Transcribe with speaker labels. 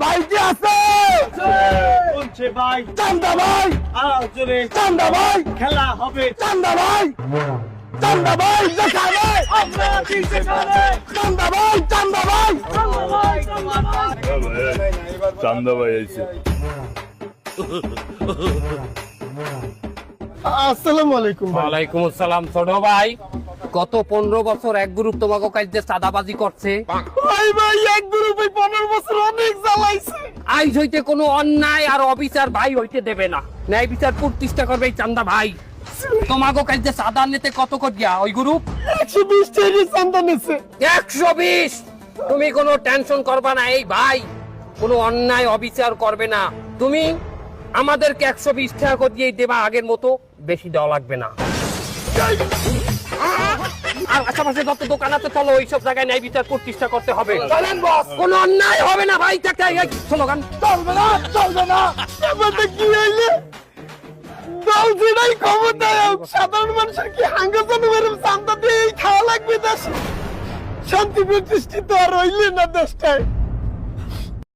Speaker 1: ভাই কি আছে?
Speaker 2: বলছে ভাই
Speaker 1: চান্দা ভাই,
Speaker 2: আর জোরে
Speaker 1: চান্দা ভাই,
Speaker 2: খেলা হবে
Speaker 1: চান্দা ভাই, চান্দা ভাই দেখাবে,
Speaker 2: আমরা দিতে পারে
Speaker 1: চান্দা ভাই, চান্দা ভাই।
Speaker 3: চান্দা ভাই আইছে।
Speaker 1: আসসালামু আলাইকুম ভাই।
Speaker 4: ওয়ালাইকুম আসসালাম। ছোট ভাই, গত 15 বছর এক গ্রুপ তোমাকে কাজে চাঁদাবাজি করছে।
Speaker 1: ভাই ভাই এক গ্রুপে 15 বছর অনেক জ্বালাইছে।
Speaker 4: আইজ হইতে কোনো অন্যায় আর অবিচার ভাই হইতে দেবে না। ন্যায় বিচার প্রতিষ্ঠা করবে এই চান্দা ভাই। তোমাকে কাজে চাঁদা নিতে কত করিয়া ওই গ্রুপ?
Speaker 1: 120 টাকা চান্দা নিছে।
Speaker 4: 120। তুমি কোনো টেনশন করবা না এই ভাই, কোনো অন্যায় অবিচার করবে না। তুমি আমাদেরকে 120 টাকা করে দিয়ে দেবা, আগের মতো বেশি দেওয়া লাগবে না। আর আশেপাশে যত দোকান আছে চলো ওইসব জায়গায় ন্যায় বিচার প্রতিষ্ঠা করতে হবে। চলেন বস, কোনো অন্যায় হবে না ভাই। স্লোগান
Speaker 1: চলবে না, চলবে না। এবারে কি হইলে? দল যেটাই ক্ষমতায় হোক, সাধারণ মানুষের কি হাঙ্গাজানো মেরে চান্দা দিয়ে খাওয়া লাগবে দেশে? শান্তি প্রতিষ্ঠিত আর হইলে না দেশটায়।